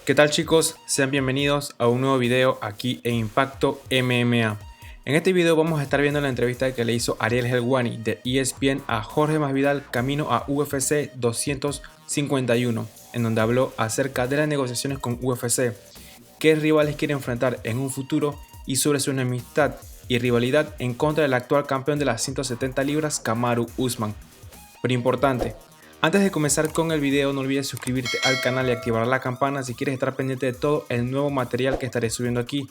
¿Qué tal chicos? Sean bienvenidos a un nuevo video aquí en Impacto MMA. En este video vamos a estar viendo la entrevista que le hizo Ariel Helwani de ESPN a Jorge Masvidal camino a UFC 251, en donde habló acerca de las negociaciones con UFC, qué rivales quiere enfrentar en un futuro y sobre su enemistad y rivalidad en contra del actual campeón de las 170 libras Kamaru Usman. Pero importante, antes de comenzar con el video no olvides suscribirte al canal y activar la campana si quieres estar pendiente de todo el nuevo material que estaré subiendo aquí.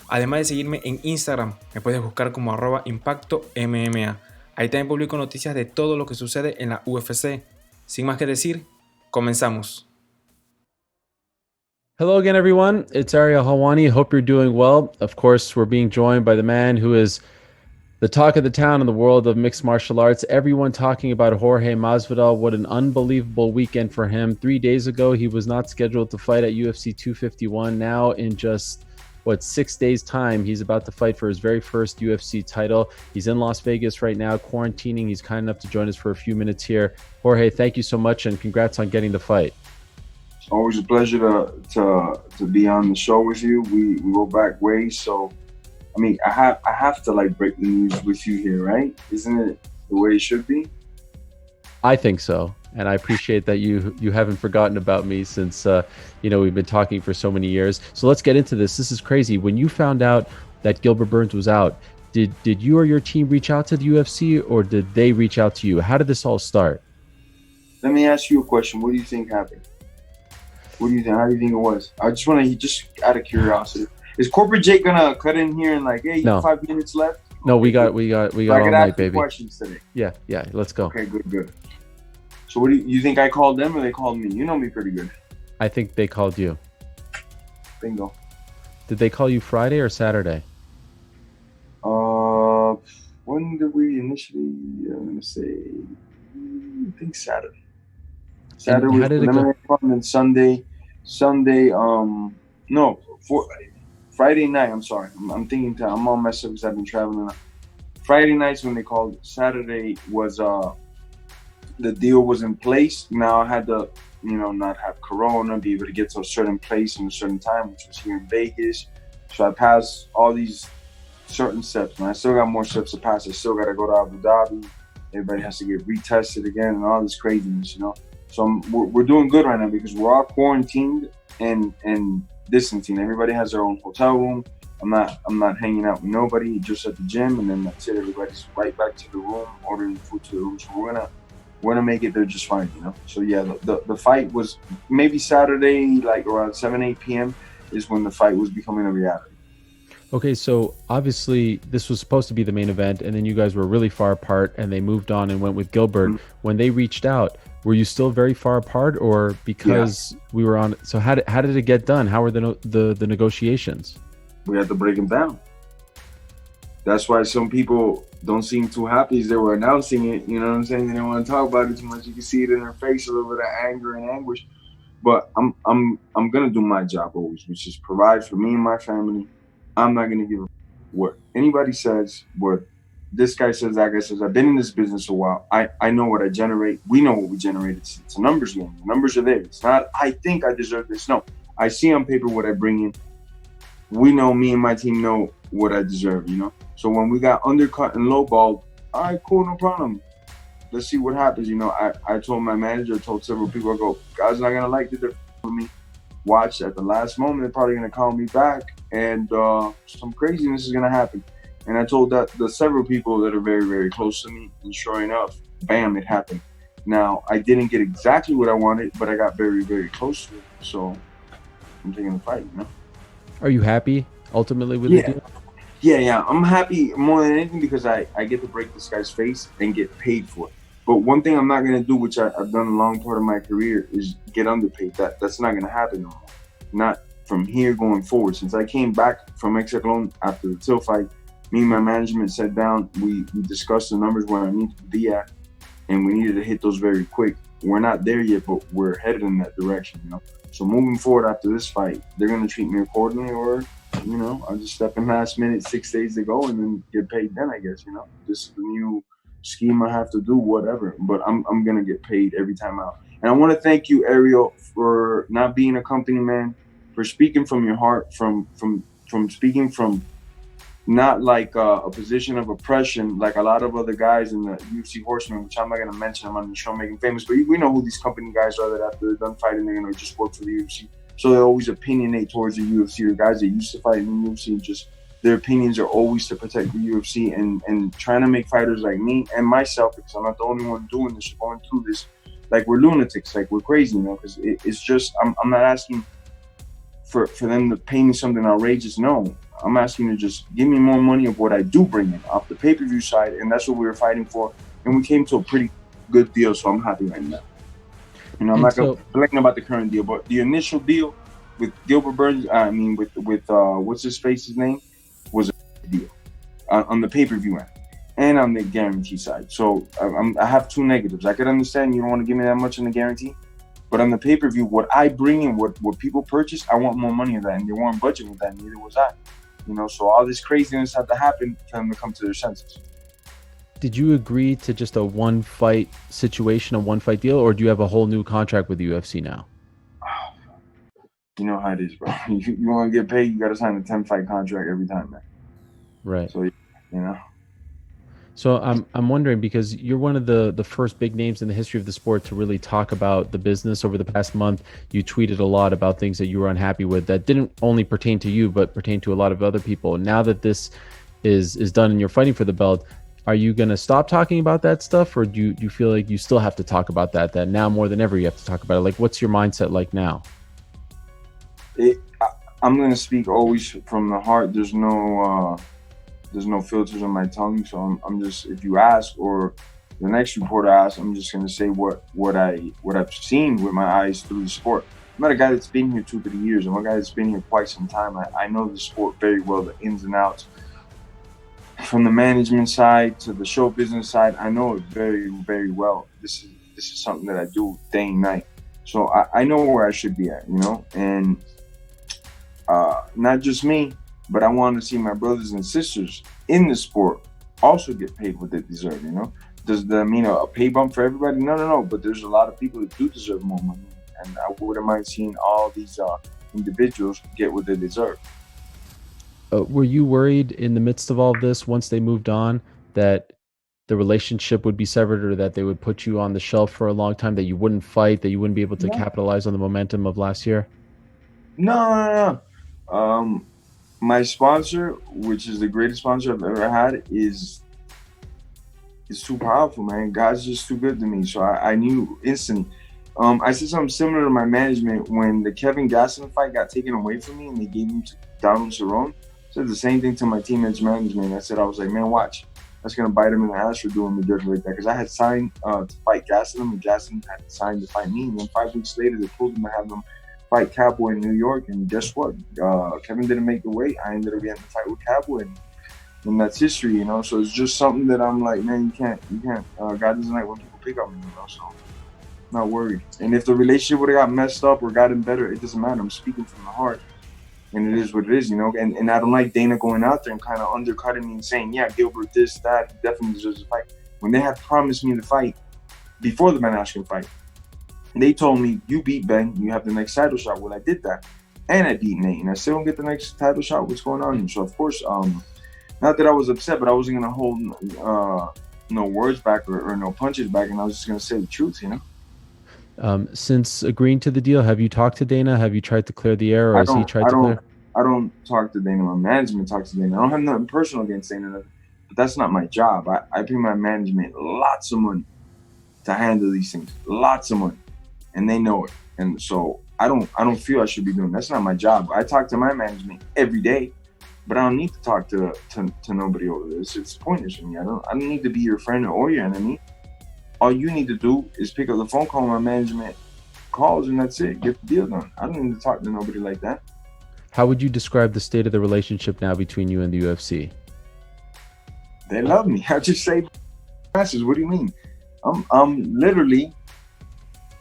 Además de seguirme en Instagram, me puedes buscar como @ImpactoMMA. Ahí también publico noticias de todo lo que sucede en la UFC. Sin más que decir, comenzamos. Hello again, everyone. It's Ariel Helwani. Hope you're doing well. Of course, we're being joined by the man who is the talk of the town in the world of mixed martial arts. Everyone talking about Jorge Masvidal. What an unbelievable weekend for him. 3 days ago, he was not scheduled to fight at UFC 251. Now, in just 6 days time, he's about to fight for his very first UFC title. He's in Las Vegas right now, quarantining. He's kind enough to join us for a few minutes here. Jorge, thank you so much, and congrats on getting the fight. It's always a pleasure to be on the show with you. We go back ways, so I mean, I have to like break the news with you here, right? Isn't it the way it should be? I think so, and I appreciate that you haven't forgotten about me since we've been talking for so many years. So let's get into this. This is crazy. When you found out that Gilbert Burns was out, did you or your team reach out to the UFC, or did they reach out to you? How did this all start? Let me ask you a question. What do you think happened? What do you think? How do you think it was? I just want to, just out of curiosity. Is Corporate Jake gonna cut in here and like, hey, you No. have 5 minutes left? No, we got So all I could night, ask you baby. questions today. Yeah, let's go. Okay, good. So what do you think I called them or they called me? You know me pretty good. I think they called you. Bingo. Did they call you Friday or Saturday? When did we initially? I'm gonna say, I think Saturday. Saturday how was did it go? preliminary fun, and Sunday. No, for Friday night. I'm sorry. I'm thinking. I'm all messed up because I've been traveling. Friday night's when they called. Saturday was the deal was in place. Now I had to, not have Corona, be able to get to a certain place in a certain time, which was here in Vegas. So I passed all these certain steps, and I still got more steps to pass. I still got to go to Abu Dhabi. Everybody has to get retested again, and all this craziness, So we're doing good right now because we're all quarantined and distancing. Everybody has their own hotel room. I'm not hanging out with nobody, just at the gym, and then that's it. Everybody's right back to the room, ordering food to the room. So we're gonna make it there just fine, So yeah, the fight was maybe Saturday, like around 7-8 p.m. is when the fight was becoming a reality. Okay, so obviously this was supposed to be the main event, and then you guys were really far apart, and they moved on and went with Gilbert. Mm-hmm. When they reached out, were you still very far apart, or because we were on? So how did it get done? How were the negotiations? We had to break them down. That's why some people don't seem too happy as they were announcing it. You know what I'm saying? They didn't want to talk about it too much. You can see it in their face, a little bit of anger and anguish. But I'm gonna do my job always, which is provide for me and my family. I'm not gonna give a what anybody says, what this guy says, that guy says. I've been in this business a while. I know what I generate. We know what we generate. It's a numbers game. The numbers are there. It's not, I think I deserve this. No, I see on paper what I bring in. We know, me and my team know what I deserve, So when we got undercut and lowballed, all right, cool, no problem. Let's see what happens. I told my manager, I told several people, I go, guys not gonna like it for me. Watch at the last moment, they're probably gonna call me back, and some craziness is gonna happen. And I told the several people that are very, very close to me, and sure enough, bam, it happened. Now I didn't get exactly what I wanted, but I got very, very close to it. So I'm taking the fight, Are you happy ultimately with the deal? Yeah. I'm happy more than anything because I get to break this guy's face and get paid for it. But one thing I'm not gonna do, which I've done a long part of my career, is get underpaid. That's not gonna happen no more. Not from here going forward. Since I came back from Hexagon after the Till fight, me and my management sat down. We discussed the numbers where I need to be at, and we needed to hit those very quick. We're not there yet, but we're headed in that direction, So moving forward after this fight, they're gonna treat me accordingly, or I'll just step in last minute, 6 days to go, and then get paid then, I guess, This is the new scheme I have to do, whatever. But I'm gonna get paid every time out. And I want to thank you, Ariel, for not being a company man, for speaking from your heart, from speaking from not like a position of oppression, like a lot of other guys in the UFC horsemen, which I'm not gonna mention them on the show, making famous, but we know who these company guys are that after they're done fighting, they're gonna just work for the UFC. So they always opinionate towards the UFC. The guys that used to fight in the UFC, just their opinions are always to protect the UFC and trying to make fighters like me and myself, because I'm not the only one doing this or going through this. Like we're lunatics, like we're crazy, you know, because it's just, I'm not asking for them to pay me something outrageous. No, I'm asking to just give me more money of what I do bring in off the pay-per-view side, and that's what we were fighting for. And we came to a pretty good deal, so I'm happy right now. You know, I'm not gonna complain about the current deal, but the initial deal with Gilbert Burns, with what's his name, was a deal on the pay-per-view end and on the guarantee side. So I have two negatives. I could understand you don't want to give me that much on the guarantee, but on the pay-per-view, what I bring in, what people purchase, I want more money of that, and they weren't budgeting with that, neither was I. You know, so all this craziness had to happen for them to come to their senses. Did you agree to just a one-fight situation, a one-fight deal, or do you have a whole new contract with the UFC now? You know how it is, bro. You want to get paid, you got to sign a 10-fight contract every time, man. Right. So, you know. So I'm wondering, because you're one of the first big names in the history of the sport to really talk about the business over the past month. You tweeted a lot about things that you were unhappy with that didn't only pertain to you, but pertain to a lot of other people. And now that this is done and you're fighting for the belt, are you going to stop talking about that stuff, or do you feel like you still have to talk about that now more than ever you have to talk about it? Like, what's your mindset like now? I'm going to speak always from the heart. There's no filters on my tongue, so I'm just, if you ask or the next reporter asks, I'm just gonna say what I've seen with my eyes through the sport. I'm not a guy that's been here 2-3 years. I'm a guy that's been here quite some time. I know the sport very well, the ins and outs, from the management side to the show business side. I know it very, very well. This is something that I do day and night, so I know where I should be at, you know, and not just me, but I want to see my brothers and sisters in the sport also get paid what they deserve, you know? Does that mean a pay bump for everybody? No. But there's a lot of people that do deserve more money. And I wouldn't mind seeing all these individuals get what they deserve. Were you worried in the midst of all of this, once they moved on, that the relationship would be severed, or that they would put you on the shelf for a long time, that you wouldn't fight, that you wouldn't be able to capitalize on the momentum of last year? No. My sponsor, which is the greatest sponsor I've ever had, is too powerful, man. God's just too good to me. So I knew instantly. I said something similar to my management when the Kevin Gastelum fight got taken away from me and they gave me to Donald Cerrone. I said the same thing to my teammates management. I was like, man, watch. That's going to bite him in the ass for doing me dirty like that. Because I had signed to fight Gastelum, and Gastelum had signed to fight me. And then 5 weeks later, they told him to have them fight Cowboy in New York, and guess what? Kevin didn't make the weight. I ended up getting to fight with Cowboy, and that's history, you know. So it's just something that I'm like, man, you can't. God doesn't like when people pick on me, you know. So I'm not worried. And if the relationship would have got messed up or gotten better, it doesn't matter. I'm speaking from the heart, and it is what it is, you know. And I don't like Dana going out there and kind of undercutting me and saying, yeah, Gilbert, this, that, he definitely deserves a fight. When they had promised me the fight before the Ben Askren fight, they told me, you beat Ben, you have the next title shot. Well, I did that. And I beat Nate. And I still don't get the next title shot. What's going on? So, of course, not that I was upset, but I wasn't going to hold no words back or no punches back. And I was just going to say the truth, you know? Since agreeing to the deal, have you talked to Dana? Have you tried to clear the air, or has he tried to clear? I don't talk to Dana. My management talks to Dana. I don't have nothing personal against Dana, but that's not my job. I pay my management lots of money to handle these things. Lots of money. And they know it, and so I don't feel I should be doing. That's not my job. I talk to my management every day, but I don't need to talk to nobody over this. It's pointless for me. I don't need to be your friend or your enemy. All you need to do is pick up the phone call my management calls, and that's it. Get the deal done. I don't need to talk to nobody like that. How would you describe the state of the relationship now between you and the UFC? They love me. I just say, masses. What do you mean? I'm literally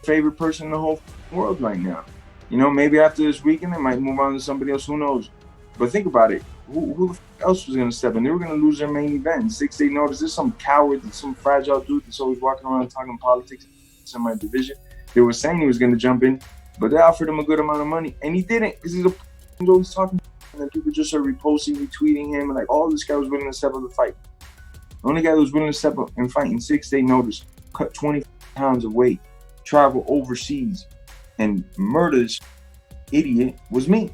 favorite person in the whole world right now. You know, maybe after this weekend, they might move on to somebody else. Who knows? But think about it. Who the fuck else was going to step in? They were going to lose their main event. 6-8 notice. There's some coward, some fragile dude that's always walking around talking politics in my division. They were saying he was going to jump in but they offered him a good amount of money, and he didn't. This is a he's always talking, and then people just are reposting, retweeting him, and like, oh, this guy was willing to step up the fight. The only guy that was willing to step up and fight in 6-day notice, cut 20 pounds of weight, travel overseas, and murder this idiot was me.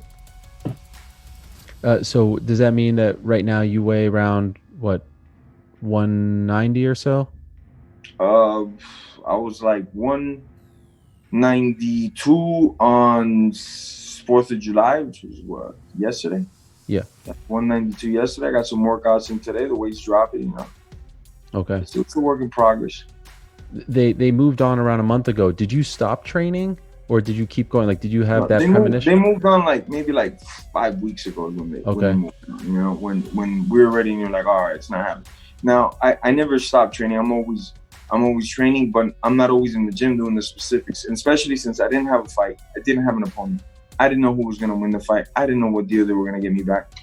So does that mean that right now you weigh around what, 190 or so? I was like 192 on 4th of July, which was what, yesterday? Yeah. 192 yesterday. I got some workouts in today. The weight's dropping, you know. Okay. It's a work in progress. They moved on around a month ago. Did you stop training or did you keep going? Like, did you have that premonition? They moved on like maybe like 5 weeks ago when they moved on, you know, when we were ready and you're like, all right, it's not happening. Now I never stopped training. I'm always training, but I'm not always in the gym doing the specifics. And especially since I didn't have a fight, I didn't have an opponent. I didn't know who was gonna win the fight. I didn't know what deal they were gonna get me back.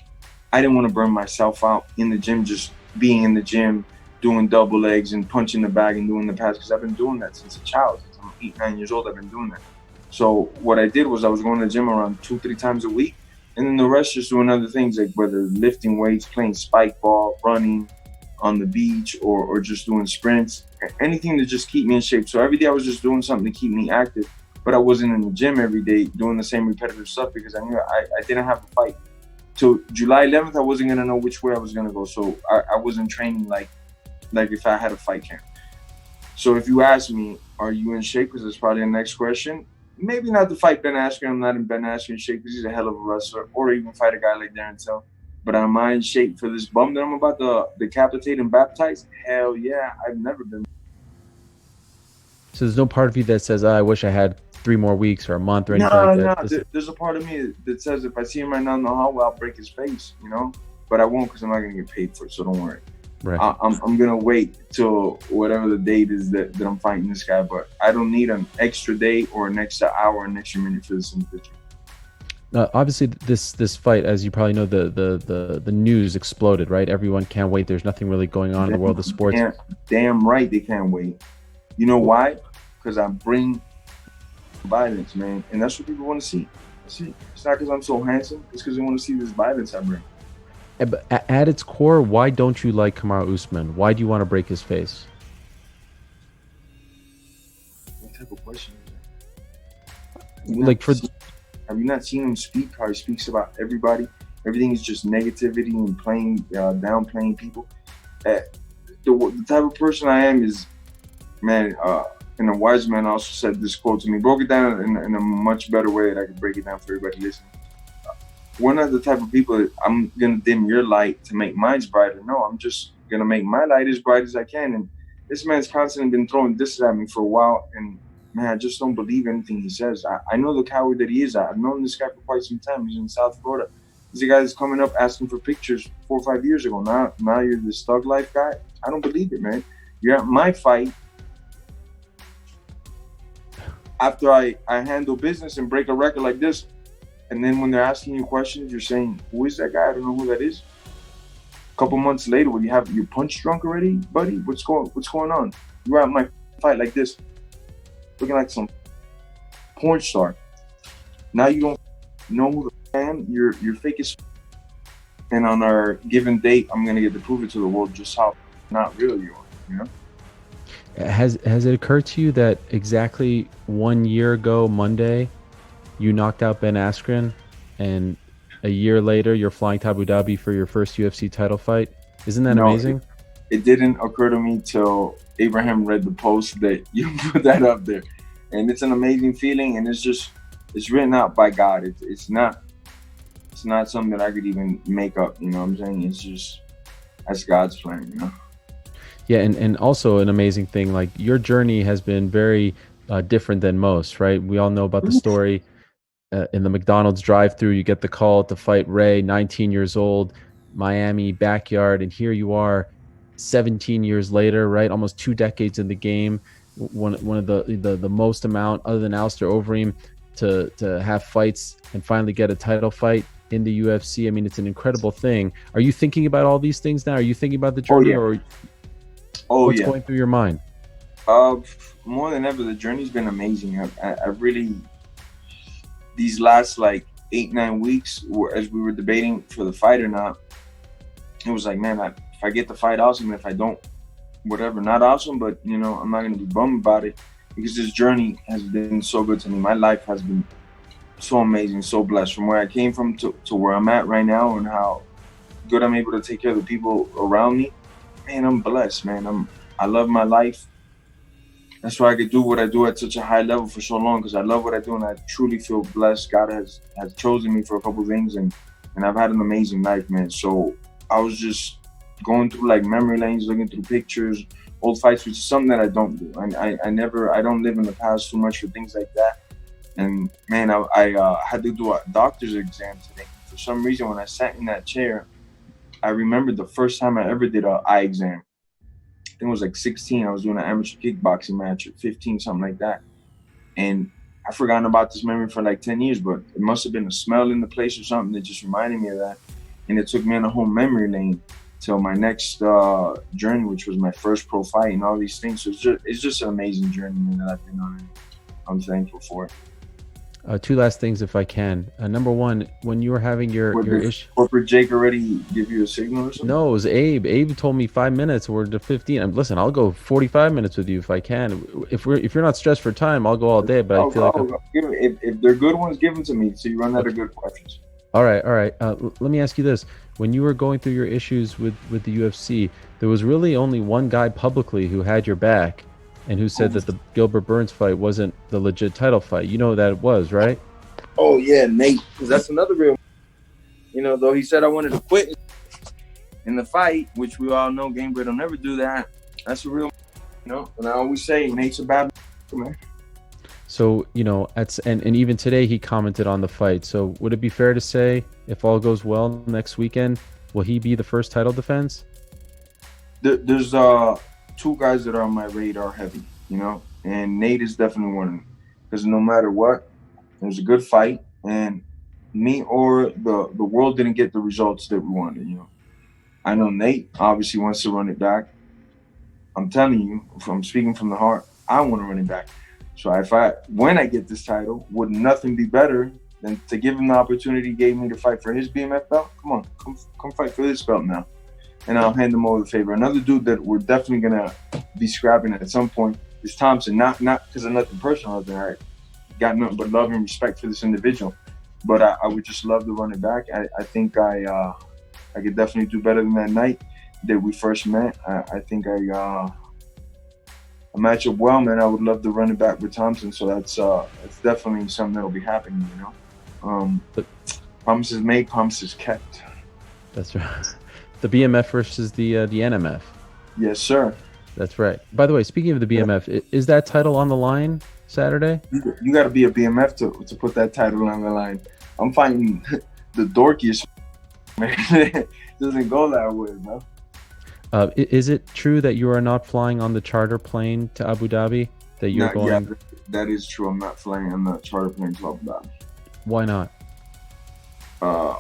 I didn't want to burn myself out in the gym, just being in the gym, doing double legs and punching the bag and doing the pass, because I've been doing that since a child. Since I'm 8-9 years old, I've been doing that. So what I did was I was going to the gym around 2-3 times a week, and then the rest just doing other things, like whether lifting weights, playing spike ball, running on the beach, or just doing sprints, anything to just keep me in shape. So every day I was just doing something to keep me active, but I wasn't in the gym every day doing the same repetitive stuff because I knew I didn't have a fight. So July 11th, I wasn't going to know which way I was going to go. So I wasn't training like if I had a fight camp. So if you ask me, are you in shape? Because that's probably the next question. Maybe not to fight Ben Askren. I'm not in Ben Askren shape because he's a hell of a wrestler, or even fight a guy like Darren Till. But am I in shape for this bum that I'm about to decapitate and baptize? Hell yeah, I've never been. So there's no part of you that says, I wish I had 3 more weeks or a month or anything like that? No, there's a part of me that says if I see him right now in the hallway, I'll break his face, you know? But I won't because I'm not going to get paid for it, so don't worry. Right. I'm going to wait till whatever the date is that I'm fighting this guy, but I don't need an extra day or an extra hour, an extra minute for this individual. Obviously, this fight, as you probably know, the news exploded, right? Everyone can't wait. There's nothing really going on in the world of sports. Damn right they can't wait. You know why? Because I bring violence, man, and that's what people want to see. That's it. It's not because I'm so handsome. It's because they want to see this violence I bring. But at its core, why don't you like Kamaru Usman? Why do you want to break his face? What type of question is Like have you not seen him speak? How he speaks about everybody. Everything is just negativity and downplaying people. The type of person I am is, man. And a wise man also said this quote to me. Broke it down in a much better way that I could break it down for everybody listening. We're not the type of people that I'm gonna dim your light to make mine's brighter. No, I'm just gonna make my light as bright as I can. And this man's constantly been throwing disses at me for a while, and man, I just don't believe anything he says. I know the coward that he is. I've known this guy for quite some time. He's in South Florida. He's a guy that's coming up asking for pictures 4 or 5 years ago. Now you're this thug life guy. I don't believe it, man. You're at my fight after I handle business and break a record like this. And then when they're asking you questions, you're saying, who is that guy? I don't know who that is. A couple months later, when you're punch drunk already, buddy, what's going on? You're at my fight like this, looking like some porn star. Now you don't know who the I am. You're fake as. And on our given date, I'm gonna get to prove it to the world just how not real you are. You know. Has it occurred to you that exactly 1 year ago Monday, you knocked out Ben Askren, and a year later you're flying to Abu Dhabi for your first UFC title fight? Isn't that amazing? It didn't occur to me till Abraham read the post that you put that up there, and it's an amazing feeling, and it's written out by God. It's not something that I could even make up. You know what I'm saying? It's just that's God's plan. You know. Yeah, and also an amazing thing, like your journey has been very different than most, right? We all know about the story. In the McDonald's drive-thru, you get the call to fight Ray, 19 years old, Miami backyard, and here you are 17 years later, right? Almost 2 decades in the game, one of the most amount, other than Alistair Overeem, to have fights and finally get a title fight in the UFC. I mean, it's an incredible thing. Are you thinking about all these things now? Are you thinking about the journey, or what's going through your mind? More than ever, the journey's been amazing. I really, these last like 8-9 weeks, as we were debating for the fight or not, it was like, man, if I get the fight, awesome. If I don't, whatever, not awesome, but you know, I'm not gonna be bummed about it, because this journey has been so good to me. My life has been so amazing, so blessed, from where I came from to where I'm at right now, and how good I'm able to take care of the people around me. Man, I'm blessed, man. I love my life. That's why I could do what I do at such a high level for so long, because I love what I do, and I truly feel blessed. God has chosen me for a couple of things, and I've had an amazing life, man. So I was just going through like memory lanes, looking through pictures, old fights, which is something that I don't do. I don't live in the past too much for things like that. And man, I had to do a doctor's exam today. For some reason, when I sat in that chair, I remembered the first time I ever did an eye exam. I think it was like 16. I was doing an amateur kickboxing match at 15, something like that. And I've forgotten about this memory for like 10 years, but it must have been a smell in the place or something that just reminded me of that. And it took me on a whole memory lane till my next journey, which was my first pro fight and all these things. So it's just an amazing journey, man, that I've been on, and I'm thankful for it. Two last things, if I can. Number one, when you were having your issue, corporate Jake already give you a signal or something? No, it was Abe. Abe told me 5 minutes. We're to 15. Listen, I'll go 45 minutes with you if I can. If you're not stressed for time, I'll go all day. But I feel like if they're good ones, give them to me. So you run out of good questions. All right. Let me ask you this: when you were going through your issues with the UFC, there was really only one guy publicly who had your back, and who said that the Gilbert Burns fight wasn't the legit title fight. You know that it was, right? Oh yeah, Nate, because that's another real. You know, though he said I wanted to quit in the fight, which we all know Gamebred will never do that. That's a real, you know. And I always say Nate's a bad man. So, you know, and even today he commented on the fight. So would it be fair to say, if all goes well next weekend, will he be the first title defense? There's two guys that are on my radar heavy, you know, and Nate is definitely one of them. Because no matter what, it was a good fight, and me or the world didn't get the results that we wanted, you know. I know Nate obviously wants to run it back. I'm telling you, if I'm speaking from the heart, I want to run it back. So when I get this title, would nothing be better than to give him the opportunity he gave me to fight for his BMF belt? Come fight for this belt now. And I'll hand him over the favor. Another dude that we're definitely gonna be scrapping at some point is Thompson. Not because of nothing personal, I got nothing but love and respect for this individual. But I would just love to run it back. I think I could definitely do better than that night that we first met. I think I match up well, man. I would love to run it back with Thompson. So that's definitely something that'll be happening, you know. But promises made, promises kept. That's right. The BMF versus the NMF. Yes, sir. That's right. By the way, speaking of the BMF, is that title on the line Saturday? You got to be a BMF to put that title on the line. I'm fighting the dorkiest, man. It doesn't go that way, bro. Is it true that you are not flying on the charter plane to Abu Dhabi? That you're going? Yeah, that is true. I'm not flying on the charter plane to Abu Dhabi. Why not? A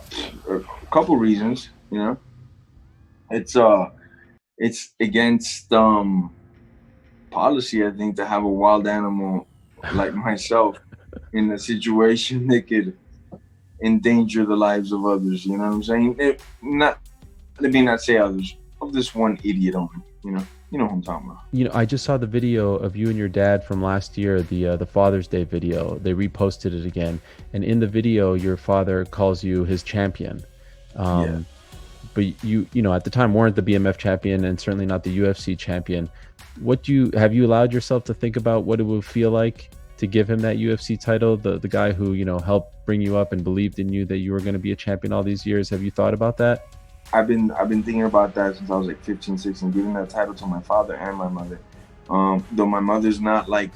couple reasons, you know. It's against policy, I think, to have a wild animal like myself in a situation that could endanger the lives of others. You know what I'm saying? Let me not say others. Of this one idiot only. You know who I'm talking about. You know, I just saw the video of you and your dad from last year, the Father's Day video. They reposted it again, and in the video, your father calls you his champion. Yeah. But you know, at the time weren't the BMF champion, and certainly not the UFC champion. Have you allowed yourself to think about what it would feel like to give him that UFC title? The guy who, you know, helped bring you up and believed in you that you were going to be a champion all these years. Have you thought about that? I've been thinking about that since I was like 15, 16, giving that title to my father and my mother. Though my mother's not like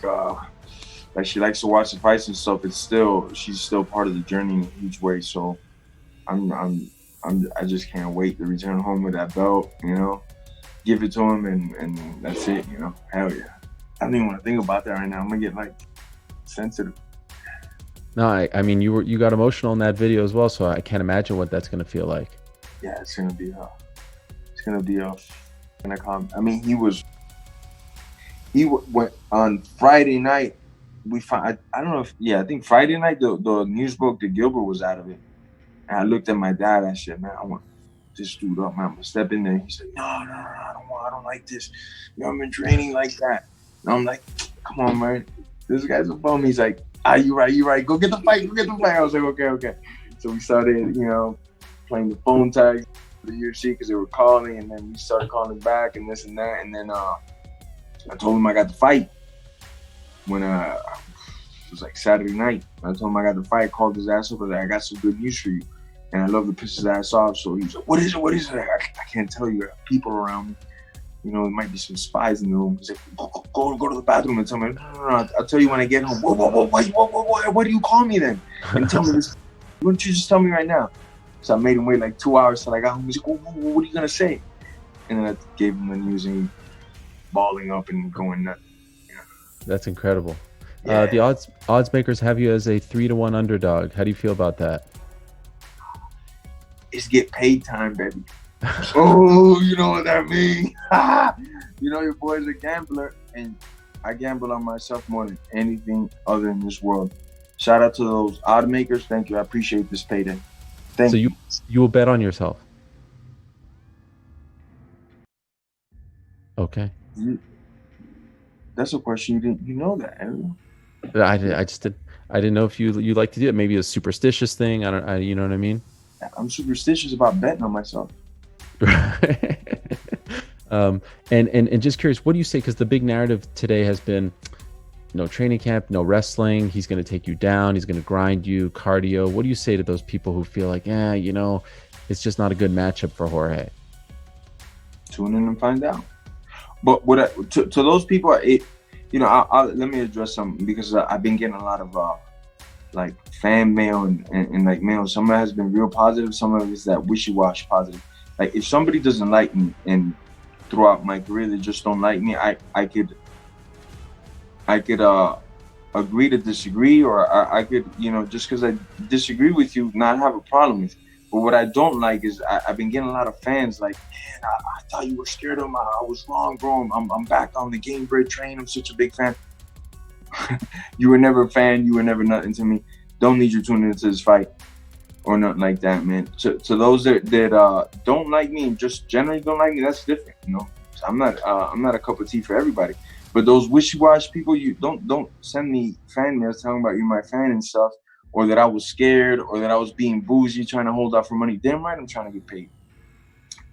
she likes to watch the fights and stuff, she's still part of the journey in a huge way. So I just can't wait to return home with that belt, you know, give it to him, and that's it, you know. Hell yeah. I don't even want to think about that right now. I'm gonna get like sensitive. No, I mean you got emotional in that video as well, so I can't imagine what that's gonna feel like. Yeah, it's gonna be I mean, he went on Friday night. I don't know if, I think Friday night the news broke that Gilbert was out of it. And I looked at my dad. I said, man, I want this dude up, man. I'm gonna step in there. He said, no, I don't like this. You know, I've been training like that. And I'm like, come on, man. This guy's a bum. He's like, you right. Go get the fight. I was like, okay. So we started, playing the phone tag for the UFC because they were calling, and then we started calling back and this and that. And then I told him I got the fight when it was like Saturday night. I told him I got the fight. I called his ass up. I was like, I got some good news for you. And I love to piss his ass off. So he was like, what is it? I can't tell you. I have people around me. There might be some spies in the room. He's like, go to the bathroom and tell me, no, I'll tell you when I get home. Why do you call me then? And tell me this. Why don't you just tell me right now? So I made him wait like 2 hours till I got home. He's like, what are you going to say? And then I gave him the news and he balling up and going nuts. That's incredible. Yeah. The odds makers have you as a 3-1 underdog. How do you feel about that? It's get paid time, baby. Oh, you know what that means. Your boy's a gambler, and I gamble on myself more than anything other in this world. Shout out to those odd makers. Thank you. I appreciate this payday. Thank you. So you will bet on yourself? Okay. That's a question you didn't. You know that. I didn't know if you like to do it. Maybe a superstitious thing. You know what I mean? I'm superstitious about betting on myself. And just curious, what do you say? Because the big narrative today has been no training camp, no wrestling. He's going to take you down. He's going to grind you, cardio. What do you say to those people who feel like, it's just not a good matchup for Jorge? Tune in and find out. But to those people, let me address something, because I've been getting a lot of like fan mail and like mail. Some of it has been real positive. Some of it is that wishy-washy positive. Like if somebody doesn't like me, and throughout my career they just don't like me, I could agree to disagree, or I could, just because I disagree with you, not have a problem with you. But what I don't like is I've been getting a lot of fans like, man, I thought you were scared of him. I was wrong, bro. I'm back on the game bred train. I'm such a big fan. You were never a fan. You were never nothing to me. Don't need you tuning into this fight or nothing like that, man. To those that don't like me and just generally don't like me, that's different. I'm not a cup of tea for everybody. But those wishy-washy people, you don't send me fan mails telling about you're my fan and stuff, or that I was scared, or that I was being bougie trying to hold out for money. Damn right, I'm trying to get paid.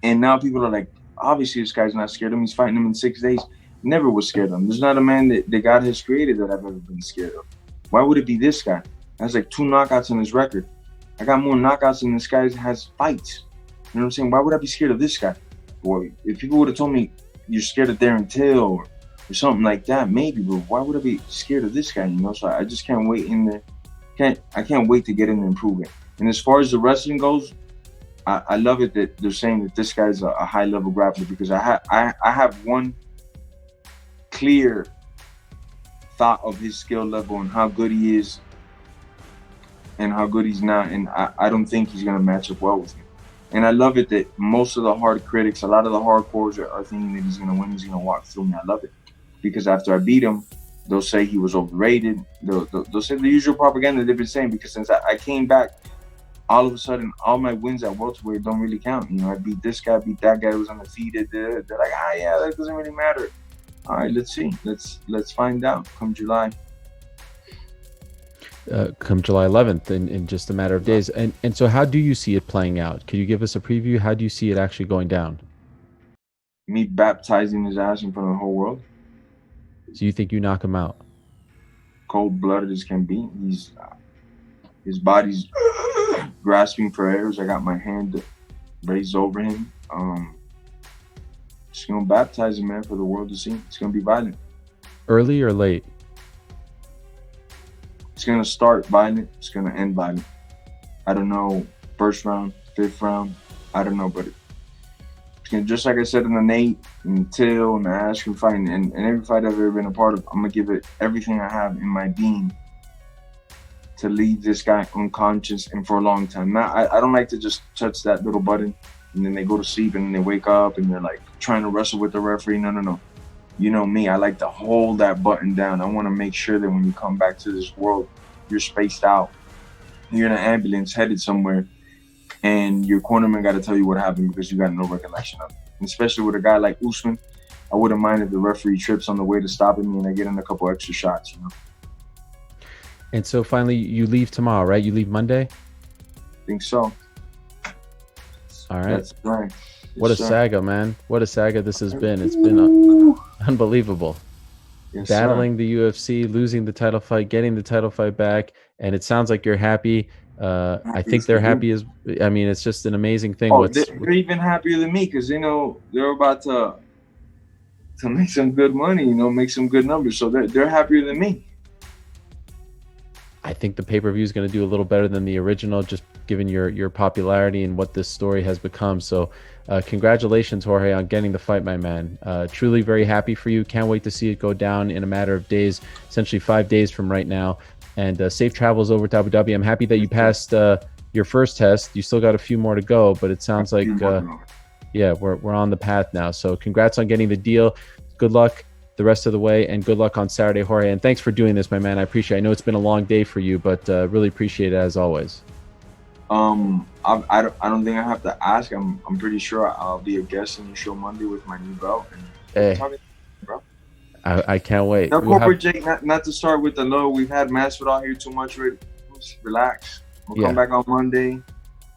And now people are like, obviously this guy's not scared of him. He's fighting him in 6 days. Never was scared of him. There's not a man that God has created that I've ever been scared of. Why would it be this guy? Has like 2 knockouts on his record. I got more knockouts than this guy has fights. You know what I'm saying? Why would I be scared of this guy? Boy, if people would have told me you're scared of Darren Till or something like that, maybe, but why would I be scared of this guy? So I just can't wait in there. I can't wait to get in and improve it. And as far as the wrestling goes, I love it that they're saying that this guy's a high level grappler, because I have one clear thought of his skill level and how good he is and how good he's not, and I don't think he's gonna match up well with me. And I love it that most of the hard critics, a lot of the hardcores are thinking that he's gonna win, he's gonna walk through me. I love it, because after I beat him, they'll say he was overrated. They'll say the usual propaganda they've been saying, because since I came back, all of a sudden, all my wins at welterweight don't really count. I beat this guy, beat that guy who was undefeated. They're like, yeah, that doesn't really matter. All right, let's see. Let's find out come July. Come July 11th, in just a matter of days. And so how do you see it playing out? Could you give us a preview? How do you see it actually going down? Me baptizing his ass in front of the whole world. So you think you knock him out? Cold-blooded as can be. His body's grasping for air. I got my hand raised over him. Just gonna baptize him, man, for the world to see. It's gonna be violent. Early or late? It's gonna start violent. It's gonna end violent. I don't know. First round, 5th round. I don't know, but it's gonna, just like I said in the Nate and Till and the Ashton fight and every fight I've ever been a part of, I'm gonna give it everything I have in my being to leave this guy unconscious and for a long time. Now, I don't like to just touch that little button and then they go to sleep and then they wake up and they're like trying to wrestle with the referee. No. you know me, I like to hold that button down. I want to make sure that when you come back to this world, you're spaced out. You're in an ambulance headed somewhere, and your cornerman got to tell you what happened because you got no recollection of it. And especially with a guy like USMAN, I wouldn't mind if the referee trips on the way to stopping me and I get in a couple extra shots, you know. And so finally, you leave tomorrow, right? You leave Monday? I think so. All right. That's right. What a saga, man. What a saga this has been. It's been unbelievable. Yes, battling the UFC, losing the title fight, getting the title fight back, and it sounds like you're happy. I think they're happy as, I mean, it's just an amazing thing. Oh, they're even happier than me because, you know, they're about to make some good money, you know, make some good numbers. So they're happier than me. I think the pay-per-view is going to do a little better than the original, just given your popularity and what this story has become. So congratulations, Jorge, on getting the fight, my man. Truly very happy for you. Can't wait to see it go down in a matter of days, essentially 5 days from right now. And safe travels over to Abu Dhabi. I'm happy that you passed your first test. You still got a few more to go, but it sounds like, yeah, we're on the path now. So congrats on getting the deal. Good luck the rest of the way, and good luck on Saturday, Jorge. And thanks for doing this, my man. I appreciate it. I know it's been a long day for you, but really appreciate it as always. I don't think I have to ask. I'm pretty sure I'll be a guest in your show Monday with my new belt. And Hey, I can't wait. Now, corporate Jake, not to start with the low. We've had Masvidal here too much already. Just relax. We'll come back on Monday.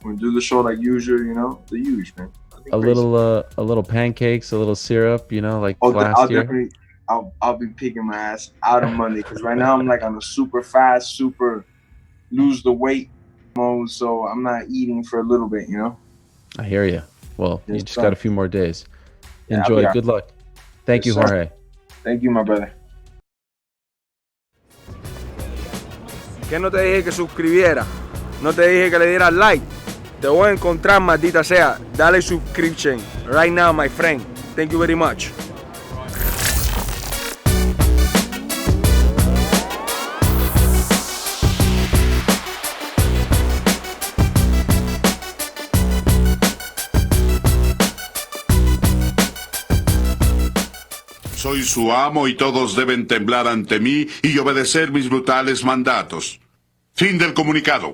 We'll do the show like usual. You know, the huge man. A little pancakes, a little syrup. You know, like last year. I'll be picking my ass out on Monday because right now I'm like on a super fast, super lose the weight mode. So I'm not eating for a little bit. You know. I hear you. Well, you just got a few more days. Yeah, Enjoy. Good luck. Thank you, Jorge. Thank you, my brother. Que no te dije que suscribiera, no te dije que le dieras like. Te voy a encontrar, maldita sea. Dale subscription right now, my friend. Thank you very much. Soy su amo y todos deben temblar ante mí y obedecer mis brutales mandatos. Fin del comunicado.